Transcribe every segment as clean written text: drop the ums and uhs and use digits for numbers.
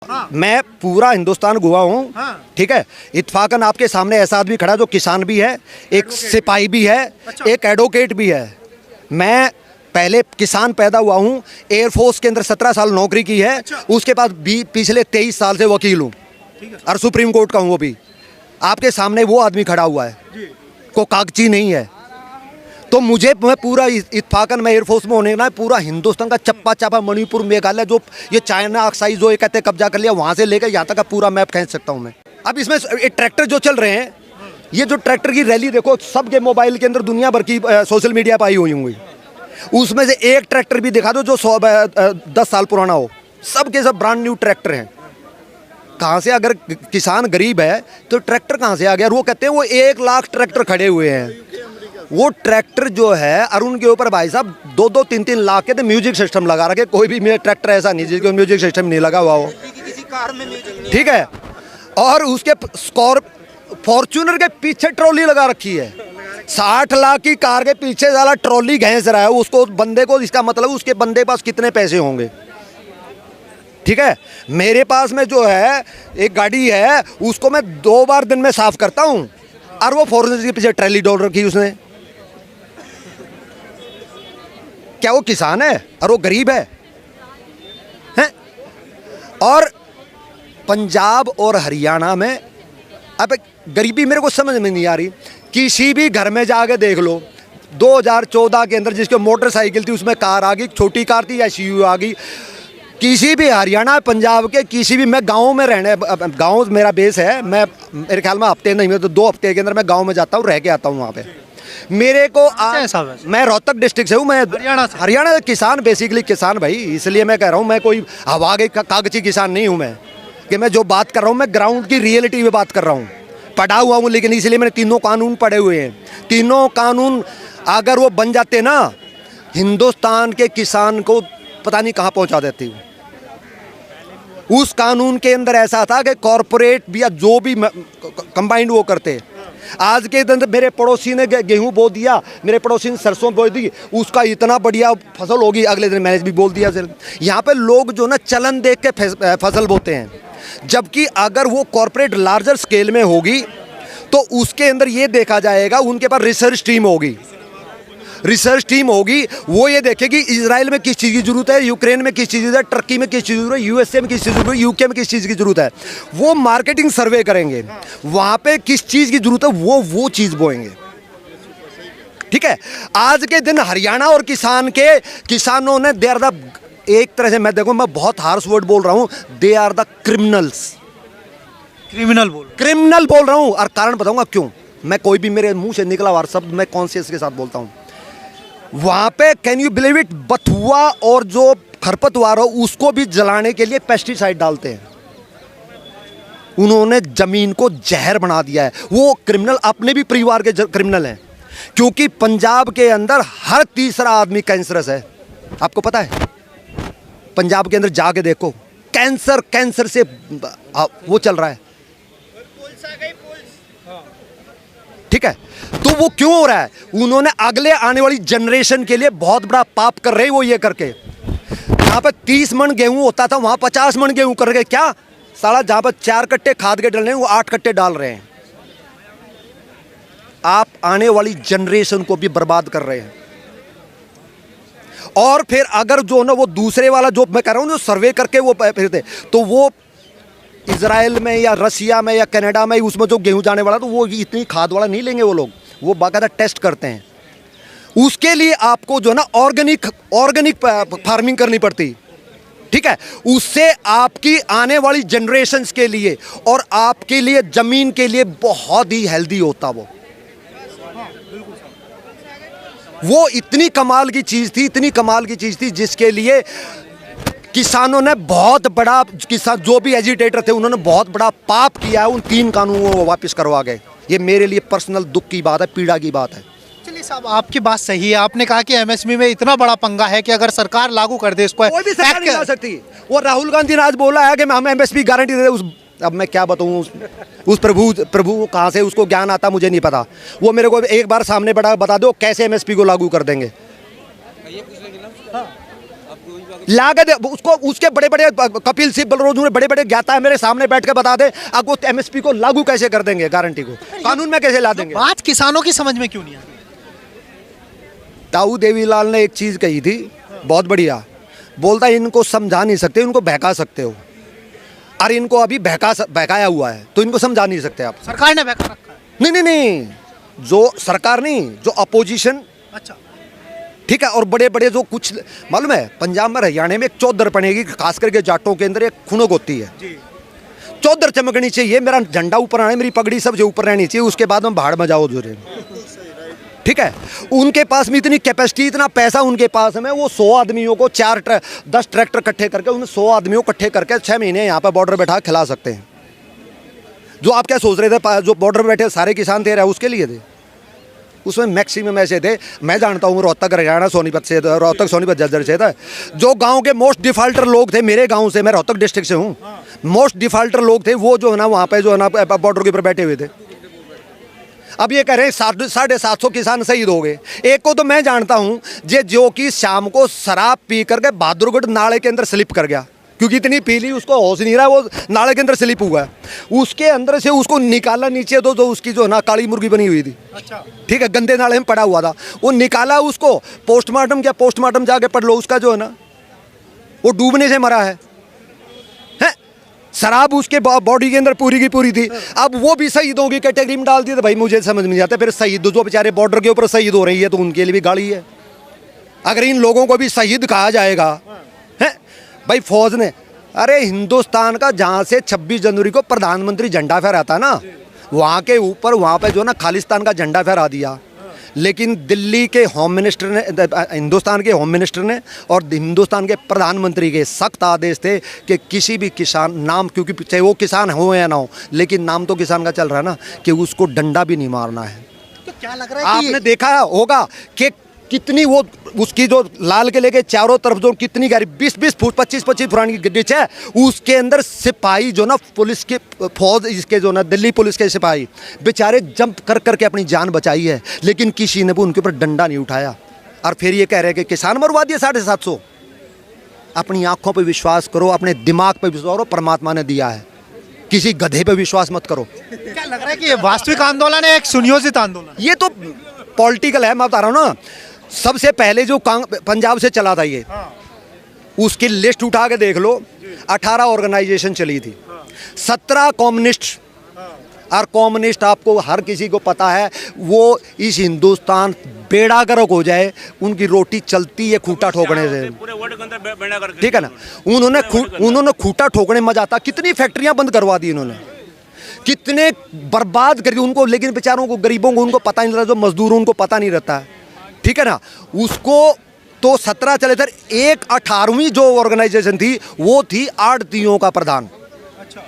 मैं पूरा हिंदुस्तान घुमा हूँ। ठीक है, इत्फाकन आपके सामने ऐसा आदमी खड़ा जो किसान भी है, एक सिपाही भी है, एक एडवोकेट भी है। मैं पहले किसान पैदा हुआ हूँ, एयरफोर्स के अंदर 17 साल नौकरी की है, उसके बाद भी पिछले 23 साल से वकील हूँ और सुप्रीम कोर्ट का हूँ। वो भी आपके सामने वो आदमी खड़ा हुआ है, को कागजी नहीं है। तो मैं पूरा इत्फाकन में एयरफोर्स में होने ना पूरा हिंदुस्तान का चप्पा चापा, मणिपुर, मेघालय, जो ये चाइना अक्साई जो ये कहते हैं कब्जा कर लिया, वहाँ से लेकर यहाँ तक का पूरा मैप खींच सकता हूँ मैं। अब इसमें ये ट्रैक्टर जो चल रहे हैं, ये जो ट्रैक्टर की रैली देखो, सबके मोबाइल के अंदर दुनिया भर की सोशल मीडिया पर आई हुई होंगी। उसमें से एक ट्रैक्टर भी दिखा दो जो 10 साल पुराना हो, सब के सब ब्रांड न्यू ट्रैक्टर हैं। कहाँ से, अगर किसान गरीब है तो ट्रैक्टर कहाँ से आ गया? और वो कहते हैं वो 1 लाख ट्रैक्टर खड़े हुए हैं। वो ट्रैक्टर जो है अरुण के ऊपर भाई साहब 2-2, 3-3 लाख के तो म्यूजिक सिस्टम लगा रखे। कोई भी मेरा ट्रैक्टर ऐसा नहीं जिसको म्यूजिक सिस्टम नहीं लगा हुआ हो, ठीक है। और उसके फॉर्च्यूनर के पीछे ट्रॉली लगा रखी है। 60 लाख की कार के पीछे साला ट्रॉली घैंस रहा है उसको, बंदे को। इसका मतलब उसके बंदे पास कितने पैसे होंगे, ठीक है। मेरे पास में जो है एक गाड़ी है, उसको मैं 2 बार दिन में साफ करता हूँ, और वो फॉर्च्यूनर के पीछे ट्रॉली डाल रखी उसने। क्या वो किसान है और वो गरीब है, हैं? और पंजाब और हरियाणा में अब गरीबी मेरे को समझ में नहीं आ रही। किसी भी घर में जाके देख लो, 2014 के अंदर जिसके मोटरसाइकिल थी उसमें कार आ गई, छोटी कार थी या SUV आ गई। किसी भी हरियाणा पंजाब के किसी भी, मैं गांव में गांव मेरा बेस है, मैं मेरे ख्याल में हफ्ते नहीं, मैं तो 2 हफ्ते के अंदर मैं गांव में जाता हूँ, रह के आता हूँ वहाँ पे। मेरे को मैं रोहतक डिस्ट्रिक्ट से हूँ, मैं हरियाणा किसान, बेसिकली किसान भाई। इसलिए मैं कह रहा हूँ, मैं कोई हवा के कागजी किसान नहीं हूँ मैं, कि मैं जो बात कर रहा हूँ मैं ग्राउंड की रियलिटी में बात कर रहा हूँ। पढ़ा हुआ हूँ, लेकिन इसलिए मैंने तीनों कानून पढ़े हुए हैं। तीनों कानून अगर वो बन जाते ना, हिंदुस्तान के किसान को पता नहीं कहाँ पहुँचा देती। उस कानून के अंदर ऐसा था कि कॉरपोरेट भी या जो भी कंबाइंड वो करते। आज के दिन मेरे पड़ोसी ने गेहूं बो दिया, मेरे पड़ोसी ने सरसों बो दी, उसका इतना बढ़िया फसल होगी, अगले दिन मैंने भी बोल दिया। यहाँ पे लोग जो ना चलन देख के फसल बोते हैं, जबकि अगर वो कॉरपोरेट लार्जर स्केल में होगी तो उसके अंदर ये देखा जाएगा, उनके पास रिसर्च टीम होगी। रिसर्च टीम होगी, वो ये देखेगी इजराइल में किस चीज़ की जरूरत है, यूक्रेन में किस चीज़ की जरूरत है, टर्की में किस चीज़ की जरूरत है, USA में किस चीज़ की जरूरत है, UK में किस चीज़ की जरूरत है। वो मार्केटिंग सर्वे करेंगे, वहाँ पे किस चीज़ की जरूरत है वो चीज़ बोएंगे, ठीक है। आज के दिन हरियाणा और किसानों ने दे आर द, एक तरह से मैं देखो, मैं बहुत हार्श वर्ड बोल रहा हूँ, दे आर द क्रिमिनल बोल रहा हूँ। और कारण बताऊंगा क्यों। मैं कोई भी मेरे मुंह से निकला हुआ शब्द मैं कॉन्शियस के साथ बोलता हूँ। वहाँ पे कैन यू बिलीव इट, बथुआ और जो खरपतवार हो उसको भी जलाने के लिए पेस्टिसाइड डालते हैं। उन्होंने जमीन को जहर बना दिया है। वो क्रिमिनल अपने भी परिवार के क्रिमिनल हैं, क्योंकि पंजाब के अंदर हर तीसरा आदमी कैंसरस है। आपको पता है? पंजाब के अंदर जाके देखो, कैंसर से वो चल रहा है, ठीक है। तो वो क्यों हो रहा है? उन्होंने अगले आने वाली जनरेशन के लिए बहुत बड़ा पाप कर रहे हैं वो ये करके। यहाँ पे 30 मन गेहूं होता था, वहां 50 मन गेहूं कर गए। क्या साला, जहां पर 4 कट्टे खाद के डालने वो 8 कट्टे डाल रहे हैं। आप आने वाली जनरेशन को भी बर्बाद कर रहे हैं। और फिर अगर जो ना वो दूसरे वाला जो मैं कह रहा हूं, जो सर्वे करके वो फिरते, तो वो इजराइल में या रसिया में या कनाडा में उसमें जो गेहूं जाने वाला, तो वो इतनी खाद वाला नहीं लेंगे वो लोग, वो बाकायदा टेस्ट करते हैं। उसके लिए आपको जो ना ऑर्गेनिक फार्मिंग करनी पड़ती, ठीक है। उससे आपकी आने वाली जनरेशन्स के लिए और आपके लिए, जमीन के लिए बहुत ही हेल्दी होता वो इतनी कमाल की चीज़ थी, जिसके लिए किसानों ने बहुत बड़ा, किसान जो भी एजिटेटर थे उन्होंने बहुत बड़ा पाप किया है। उन 3 कानूनों को वापस करवा गए। ये मेरे लिए पर्सनल दुख की बात है, पीड़ा की बात है। चलिए साहब, आपकी बात सही है। आपने कहा कि MSP में इतना बड़ा पंगा है कि अगर सरकार लागू कर दे इसको, कोई भी सरकार नहीं ला सकती। वो राहुल गांधी ने आज बोला है कि हम MSP गारंटी दे उस, अब मैं क्या बताऊं, उस प्रभु कहाँ से उसको ज्ञान आता मुझे नहीं पता। वो मेरे को एक बार सामने बता दो कैसे MSP को लागू कर देंगे। लागत उसको उसके बड़े बड़े कपिल सिब्बल रोज बड़े बड़े ज्ञाता है मेरे सामने बैठ के बता दे, अब वो एमएसपी को लागू कैसे कर देंगे, गारंटी को कानून में कैसे ला देंगे। बात किसानों की समझ में क्यों नहीं आती? ताऊ देवीलाल ने एक चीज कही थी बहुत बढ़िया, बोलता इनको समझा नहीं सकते, इनको बहका सकते हो, अरे इनको अभी बहकाया हुआ है तो इनको समझा नहीं सकते आप। सरकार ने बहका रखा है। नहीं नहीं नहीं, जो सरकार नहीं, जो अपोजिशन, अच्छा, ठीक है। और बड़े बड़े जो कुछ मालूम है, पंजाब में हरियाणा में एक चौधर पड़ेगी, खास करके जाटों के अंदर एक खुनक होती है, चौधर चमकनी चाहिए, मेरा झंडा ऊपर आना, मेरी पगड़ी सब जो ऊपर रहनी चाहिए, उसके बाद में भाड़ में जाओ जोरे, ठीक है। उनके पास में इतनी कैपेसिटी, इतना पैसा उनके पास में, वो 100 आदमियों को 10 ट्रैक्टर इकट्ठे करके, उन 100 आदमियों को इकट्ठे करके 6 महीने यहाँ पर बॉर्डर बैठा खिला सकते हैं। जो आप क्या सोच रहे थे, जो बॉर्डर पर बैठे सारे किसान थे, उसके लिए थे, उसमें मैक्सिमम ऐसे थे, मैं जानता हूँ रोहतक हरियाणा सोनीपत से, रोहतक सोनीपत जज्जर से था, जो गांव के मोस्ट डिफाल्टर लोग थे, मेरे गांव से, मैं रोहतक डिस्ट्रिक्ट से हूँ, मोस्ट डिफाल्टर लोग थे वो, जो है ना वहाँ पे जो है ना बॉर्डर के ऊपर बैठे हुए थे। अब ये कह रहे हैं 750 किसान शहीद हो गए। एक को तो मैं जानता हूँ जो कि शाम को शराब पी करके बहादुरगढ़ नाले के अंदर स्लिप कर गया, क्योंकि इतनी पी ली उसको होश नहीं रहा, वो नाले के अंदर स्लिप हुआ है, उसके अंदर से उसको निकाला नीचे, तो जो उसकी जो ना काली मुर्गी बनी हुई थी, अच्छा, ठीक है, गंदे नाले में पड़ा हुआ था, वो निकाला, उसको पोस्टमार्टम किया, पोस्टमार्टम जाके पढ़ लो, उसका जो है ना वो डूबने से मरा है, शराब उसके बॉडी के अंदर पूरी की पूरी थी। अब वो भी शहीदों की कैटेगरी में डाल दी, तो भाई मुझे समझ में नहीं आता, फिर शहीद जो बेचारे बॉर्डर के ऊपर शहीद हो रही है तो उनके लिए भी गाली है। अगर इन लोगों को भी शहीद कहा जाएगा, है भाई, फौज ने, अरे हिंदुस्तान का जहाँ से 26 जनवरी को प्रधानमंत्री झंडा फहराता ना, वहाँ के ऊपर वहाँ पे जो ना खालिस्तान का झंडा फहरा दिया, लेकिन दिल्ली के होम मिनिस्टर ने, हिंदुस्तान के होम मिनिस्टर ने और हिंदुस्तान के प्रधानमंत्री के सख्त आदेश थे कि किसी भी किसान नाम, क्योंकि चाहे वो किसान हो या ना हो, लेकिन नाम तो किसान का चल रहा है ना, कि उसको डंडा भी नहीं मारना है। तो क्या लग रहा है, आपने देखा होगा कि कितनी वो उसकी जो लाल किले के चारों तरफ जो कितनी गहरी 20-20 फुट 25-25 फुट की डिच है, उसके अंदर सिपाही जो ना पुलिस के फौज, इसके जो ना दिल्ली पुलिस के सिपाही बेचारे जंप कर करके अपनी जान बचाई है, लेकिन किसी ने भी उनके ऊपर डंडा नहीं उठाया। और फिर ये कह रहे हैं कि किसान मरवा दिए 750। अपनी आंखों पर विश्वास करो, अपने दिमाग पर विश्वास करो, परमात्मा ने दिया है, किसी गधे पर विश्वास मत करो। क्या लग रहा है कि ये वास्तविक आंदोलन है, एक सुनियोजित आंदोलन? ये तो पॉलिटिकल है, मैं बता रहा हूँ ना। सबसे पहले जो पंजाब से चला था ये, उसकी लिस्ट उठा के देख लो, 18 ऑर्गेनाइजेशन चली थी, 17 कम्युनिस्ट, और कम्युनिस्ट आपको हर किसी को पता है, वो इस हिंदुस्तान बेड़ा गर्क हो जाए, उनकी रोटी चलती है खूंटा ठोकने से, ठीक है ना। उन्होंने खूंटा ठोकने में मजा आता, कितनी फैक्ट्रियां बंद करवा दी इन्होंने, कितने बर्बाद कर दिए उनको, लेकिन बेचारों को, गरीबों को उनको पता नहीं रहता, जो मजदूर उनको पता नहीं रहता है, ठीक है ना। उसको तो 17 चले थे, एक 18वीं जो ऑर्गेनाइजेशन थी वो थी आड़तियों का प्रधान, अच्छा,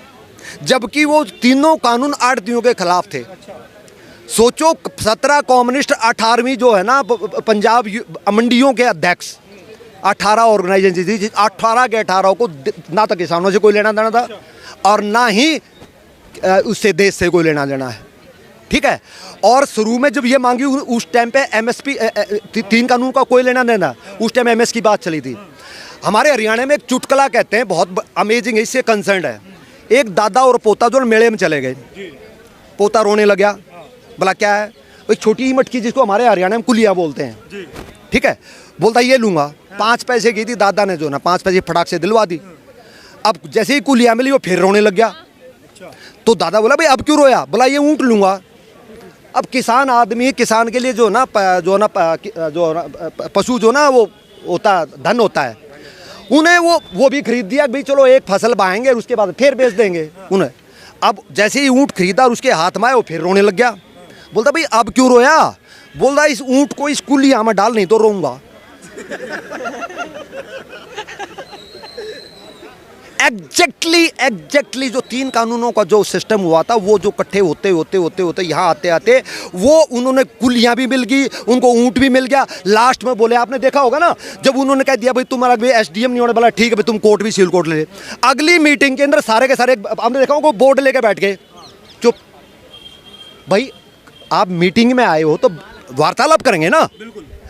जबकि वो तीनों कानून आड़तियों के खिलाफ थे। अच्छा। सोचो 17 कम्युनिस्ट, 18वीं जो है ना पंजाब मंडियों के अध्यक्ष, 18 ऑर्गेनाइजेशन थी, 18 के 18 को ना तो किसानों से कोई लेना देना था, और ना ही उससे देश से कोई लेना देना है, ठीक है। और शुरू में जब ये मांगी, उस टाइम पे एमएसपी 3 कानून का कोई लेना देना, उस टाइम एमएस की बात चली थी। हमारे हरियाणा में एक चुटकुला कहते हैं, बहुत अमेजिंग है, इससे कंसर्न है। एक दादा और पोता जो मेले में चले गए, पोता रोने लगा, बोला क्या है, एक छोटी मटकी जिसको हमारे हरियाणा में कुलिया बोलते हैं, ठीक है, बोलता ये लूंगा, 5 पैसे की थी, दादा ने जो ना 5 पैसे फटाक से दिलवा दी। अब जैसे ही कुलिया मिली वो फिर रोने लग गया, तो दादा बोला भाई अब क्यों रोया, बोला ये ऊँट लूंगा। अब किसान आदमी, किसान के लिए जो ना पशु जो ना वो होता धन होता है, उन्हें वो भी खरीद दिया, भाई चलो एक फसल बाएंगे उसके बाद फिर बेच देंगे उन्हें। अब जैसे ही ऊँट खरीदा और उसके हाथ में आया वो फिर रोने लग गया, बोलता भाई अब क्यों रोया, बोल रहा इस ऊँट को इस कुलिया में डाल, नहीं तो रोऊंगा। एग्जैक्टली जो 3 कानूनों का जो सिस्टम हुआ था, वो जो इकट्ठे होते यहाँ आते आते वो उन्होंने कुलियाँ भी मिल गई, उनको ऊँट भी मिल गया। लास्ट में बोले, आपने देखा होगा ना, जब उन्होंने कह दिया भाई तुम्हारा भाई एसडीएम नहीं होने वाला, ठीक है भाई तुम कोर्ट भी सील कोर्ट ले। अगली मीटिंग के अंदर सारे के सारे आपने देखा होगा बोर्ड लेके बैठ गए, चुप भाई आप मीटिंग में आए हो तो वार्तालाप करेंगे ना,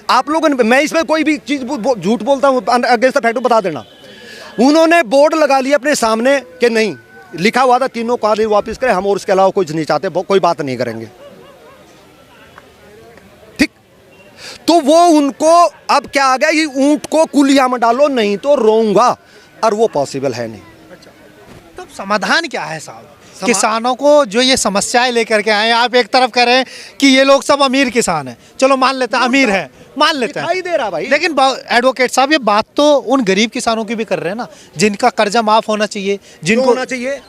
आप लोगों ने, मैं इसमें कोई भी चीज़ झूठ बोलता हूँ अगेंस्ट द फैक्ट बता देना। उन्होंने बोर्ड लगा लिया अपने सामने कि नहीं, लिखा हुआ था तीनों कानून वापस करें हम, और उसके अलावा कुछ नहीं चाहते, कोई बात नहीं करेंगे। ठीक, तो वो उनको अब क्या आ गया, ये ऊंट को कुलिया में डालो नहीं तो रोऊंगा, और वो पॉसिबल है नहीं। तो समाधान क्या है साहब? किसानों को जो ये समस्याएं लेकर के आए, आप एक तरफ कह रहे हैं कि ये लोग सब अमीर किसान हैं, चलो मान लेते हैं अमीर है, मान लेते हैं, दिखाई दे रहा भाई। लेकिन एडवोकेट साहब ये बात तो उन गरीब किसानों की भी कर रहे हैं ना, जिनका कर्जा माफ होना चाहिए, जिनको होना चाहिए,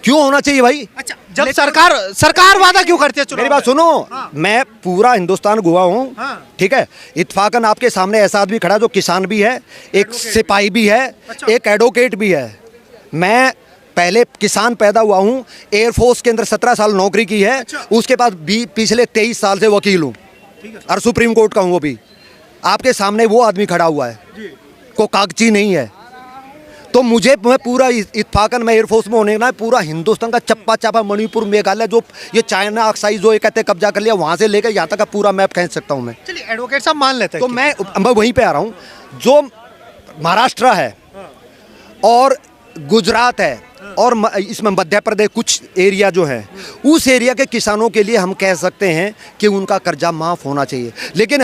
क्यों होना चाहिए भाई? अच्छा, जब सरकार वादा क्यों करती है चुनाव मेरी बात में? सुनो, हाँ। मैं पूरा हिंदुस्तान घुमा हूँ, हाँ। ठीक है, इत्फाकन आपके सामने ऐसा आदमी खड़ा जो किसान भी है, एक सिपाही भी है, अच्छा। एक एडवोकेट भी है। मैं पहले किसान पैदा हुआ हूँ, एयरफोर्स के अंदर 17 साल नौकरी की है, अच्छा। उसके बाद भी पिछले 23 साल से वकील हूँ, और सुप्रीम कोर्ट का हूँ। वो भी आपके सामने वो आदमी खड़ा हुआ है, को कागजी नहीं है। तो मुझे, मैं पूरा इत्फाकन मैं एयरफोर्स में होने ना, पूरा हिंदुस्तान का चप्पा चापा, मणिपुर, मेघालय, जो ये चाइना ऑक्साइड जो ये कहते हैं कब्जा कर लिया, वहाँ से लेकर यहाँ तक का पूरा मैप खींच सकता हूँ मैं। चलिए एडवोकेट साहब मान लेते हैं तो मैं वहीं पे आ रहा हूँ, जो महाराष्ट्र है और गुजरात है और इसमें मध्य प्रदेश कुछ एरिया जो है, उस एरिया के किसानों के लिए हम कह सकते हैं कि उनका कर्जा माफ़ होना चाहिए, लेकिन